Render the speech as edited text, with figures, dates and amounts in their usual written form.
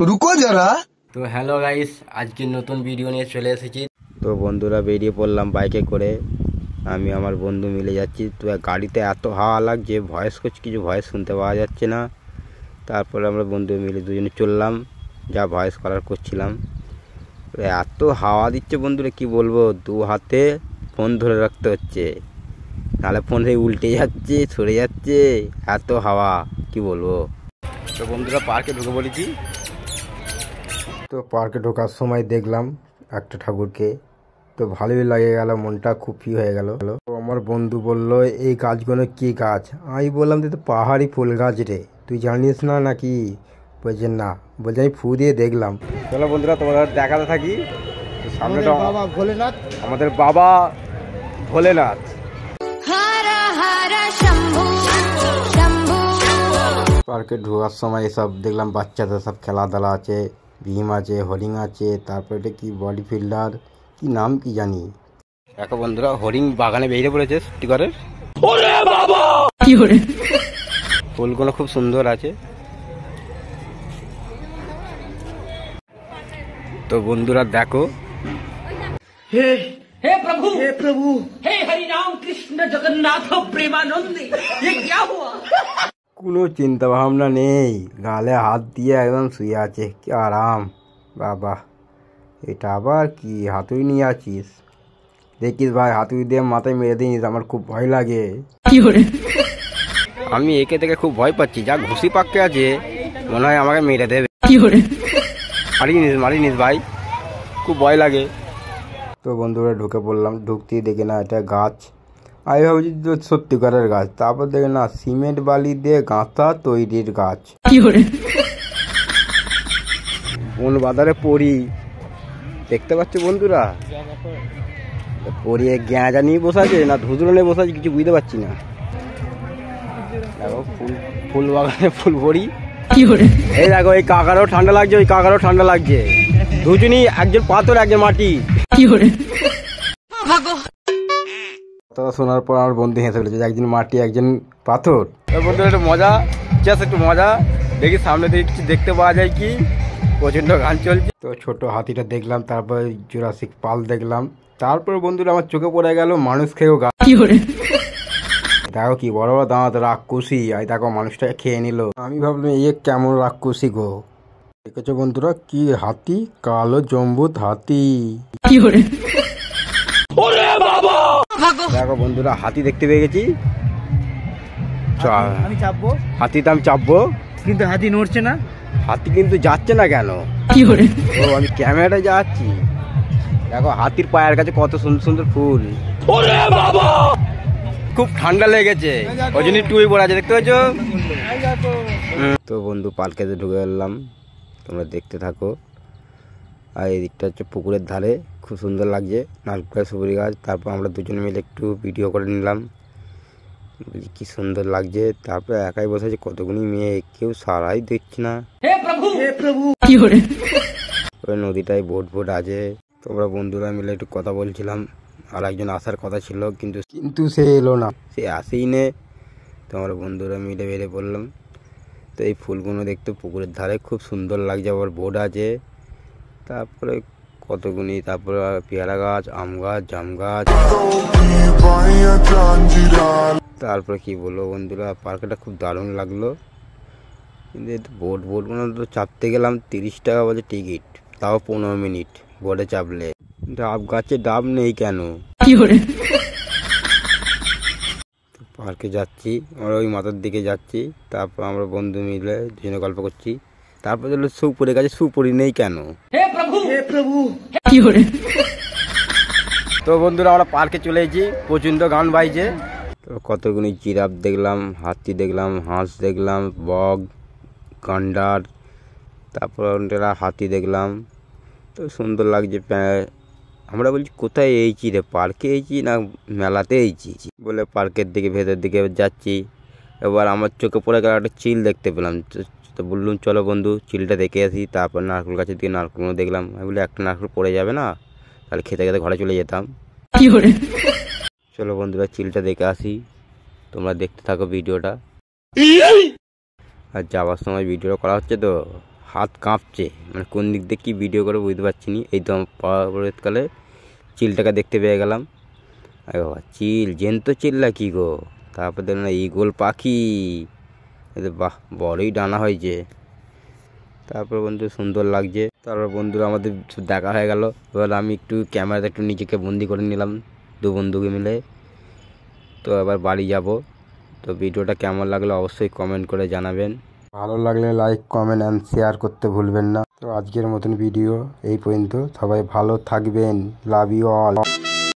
रुको जरा। তো হ্যালো গাইস, আজকে নতুন ভিডিও নিয়ে চলে এসেছি। তো বন্ধুরা বেরিয়ে পড়লাম বাইকে করে, আমি আমার বন্ধু মিলে যাচ্ছি। তো গাড়িতে এত হাওয়া লাগছে, ভয়েস করছি, কিছু ভয়েস শুনতে পাওয়া যাচ্ছে না। তারপরে আমরা বন্ধু মিলে দুজনে চললাম, যা ভয়েস করার করছিলাম। এত হাওয়া দিচ্ছে বন্ধুরা, কি বলবো, দু হাতে ফোন ধরে রাখতে হচ্ছে, নাহলে ফোন উল্টে যাচ্ছে, সরে যাচ্ছে, এত হাওয়া, কি বলবো। তো বন্ধুরা পার্কে ঢুকে পড়েছি। তো পার্কে ঢোকার সময় দেখলাম একটা ঠাকুরকে, তো ভালোই লাগে গেল, মনটা খুব ফ্রি হয়ে গেল। তো আমার বন্ধু বলল, এই গাছগুলো কি গাছ? আমি বললাম, তো পাহাড়ি ফুল গাছ রে, তুই জানিস না নাকি? বলছে না। বলছে আমি ফু দিয়ে দেখলাম। চলো বন্ধুরা তোমাদের দেখাতে থাকি। সামনেটা বাবা ভোলেনাথ, আমাদের বাবা ভোলেনাথ। পার্কে ঢোকার সময় এসব দেখলাম, বাচ্চাদের সব খেলাধুলা আছে, ভীম আছে, হরিণ আছে, তারপরে এটা কি বডি ফিল্ডার, কি নাম কি জানি। দেখো বন্ধুরা, হরিণ বাগানে বেরিয়ে পড়েছে স্টিকারের। ফুলগুলো খুব সুন্দর আছে। তো বন্ধুরা দেখো, हे प्रभु, हे प्रभु, हे हरि राम कृष्ण जगन्नाथ प्रेमानंद, ये क्या हुआ? কোনো চিন্তা ভাবনা নেই, গালে হাত দিয়ে একদম শুয়ে আছে, কি আরাম। বাবা, এটা আবার কি হাতুড়ি নিয়ে আছিস? দেখিস ভাই, হাতুড়ি দিয়ে মাথায় মেরে দিস, আমার খুব ভয় লাগে। আমি একে থেকে খুব ভয় পাচ্ছি, যা ঘুষি পাক্কে আছে, মনে হয় আমাকে মেরে দেবে। মারিনিস ভাই, খুব ভয় লাগে। তো বন্ধুরা ঢুকে পড়লাম, ঢুকতেই দেখে না এটা গাছ। আমি ভাবছি তো সত্যিকারের গাছ, তারপর দেখে না সিমেন্ট বালি দিয়ে গাঁথা তৈরির গাছ। বন বাজারে পড়ি, দেখতে পাচ্ছ বন্ধুরা, পড়িয়ে গ্যাঁজা নিয়ে বসাছে না ধুজুরো নিয়ে বসাছে, কিছু বুঝতে পারছি না। দেখো ফুল বাগানে ফুল ভরি। এই দেখো, এই কাকারও ঠান্ডা লাগছে, ওই কাকারও ঠান্ডা লাগছে, দুজনই, একজন পাথর একজন মাটি। কথা শোনার পর আমার বন্ধু হেসে ফেলেছে, একজন মাটি একজন পাথর। বন্ধু একটু মজা, জাস্ট একটু মজা, দেখি সামনে থেকে কিছু দেখতে পাওয়া যায় কি। প্রচন্ড গান চলছে। তো ছোট হাতিটা দেখলাম, তারপর জুরাসিক পার্ক দেখলাম, তারপর বন্ধুরা আমার চোখে পড়ে গেল মানুষ খেয়েও গাছ। দেখো কি বড় বড় দাঁত, রাক্ষসী। আর দেখো মানুষটাকে খেয়ে নিল। আমি ভাবলাম এই কেমন রাক্ষসী গো। দেখেছো বন্ধুরা, কি হাতি, কালো জম্বুত হাতি। দেখো বন্ধুরা, হাতি দেখতে পেয়ে গেছি, আমি চাপবো, হাতিতে আমি চাপবো, কিন্তু হাতি নড়ছে না। হাতি কিন্তু যাচ্ছে না কেন? ও, আমি ক্যামেরাটা যাচ্ছি। দেখো হাতির পায়ের কাছে কত সুন্দর সুন্দর ফুল। খুব ঠান্ডা লেগেছে, ওই জন্য টুই পড়ে আছে, দেখতে পাচ্ছ। তো বন্ধু পার্কেতে ঢুকে গেলাম, তোমরা দেখতে থাকো। আর এই দিকটা হচ্ছে পুকুরের ধারে, খুব সুন্দর লাগছে, নারকেল সুপারি গাছ। তারপর আমরা দুজনে মিলে একটু ভিডিও করে নিলাম, কি সুন্দর লাগছে। তারপরে একাই বসে আছে, কতগুলি মেয়ে, কেউ সারাই দেখছি না। ওই নদীটায় বোট আছে। তোমরা বন্ধুরা মিলে একটু কথা বলছিলাম, আর একজন আসার কথা ছিল, কিন্তু সে এলো না, সে আসেই নে। তো আমরা বন্ধুরা মিলে বেরিয়ে পড়লাম। তো এই ফুলগুলো দেখতে পুকুরের ধারে খুব সুন্দর লাগছে, আবার বোট আছে। তারপরে কতগুলি, তারপরে পেয়ারা গাছ, আম গাছ, জাম গাছ। তারপরে কি বলবো বন্ধুরা, পার্কটা খুব দারুণ লাগলো। কিন্তু বোটগুলো তো চাপতে গেলাম, 30 টাকা বলে টিকিট, তাও 15 মিনিট বোটে চাপলে। ডাব গাছে ডাব নেই কেন? পার্কে যাচ্ছি, আমরা ওই মাথার দিকে যাচ্ছি। তারপর আমরা বন্ধু মিলে দুজনে গল্প করছি। তারপর দেখলো সুপুরি গাছে সুপুরি নেই কেন? তো বন্ধুরা আমরা পার্কে চলে এসেছি, প্রচন্ড গান বাইছে। তো কতগুলি জিরাফ দেখলাম, হাতি দেখলাম, হাঁস দেখলাম, বক, গান্ডার, তারপর হাতি দেখলাম। তো সুন্দর লাগছে। আমরা বলছি কোথায় এইছি রে, পার্কে এইছি না মেলাতে এইছি? বলে পার্কের দিকে ভেতর দিকে যাচ্ছি। এবার আমার চোখে পড়ে গেল একটা চিল দেখতে পেলাম। তো বললাম চলো বন্ধু চিলটা দেখে আসি। তারপর নারকেল গাছের দিকে নারকেলগুলো দেখলাম। আমি বলি একটা নারকেল পড়ে যাবে না, তাহলে খেতে খেতে ঘরে চলে যেতাম। চলো বন্ধুরা চিলটা দেখে আসি, তোমরা দেখতে থাকো ভিডিওটা। আর যাওয়ার সময় ভিডিও করা হচ্ছে তো হাত কাঁপছে, মানে কোন দিক দিয়ে কী ভিডিও করে বুঝতে পারছি না। এই তো পরবর্তীকালে চিলটাকে দেখতে পেয়ে গেলাম। আরে বাবা, চিল জ্যান্ত চিল্লা কী গো। তারপর দেখলাম না ঈগল পাখি, এদের বাহ বড়ই ডানা হয়েছে। তারপর বন্ধু সুন্দর লাগছে। তারপর বন্ধুরা আমাদের দেখা হয়ে গেল। এবার আমি একটু ক্যামেরাতে একটু নিজেকে বন্দি করে নিলাম দু বন্ধুকে মিলে। তো এবার বাড়ি যাব। তো ভিডিওটা কেমন লাগলো অবশ্যই কমেন্ট করে জানাবেন। ভালো লাগলে লাইক কমেন্ট অ্যান্ড শেয়ার করতে ভুলবেন না। তো আজকের মতন ভিডিও এই পর্যন্ত। সবাই ভালো থাকবেন। Love you all.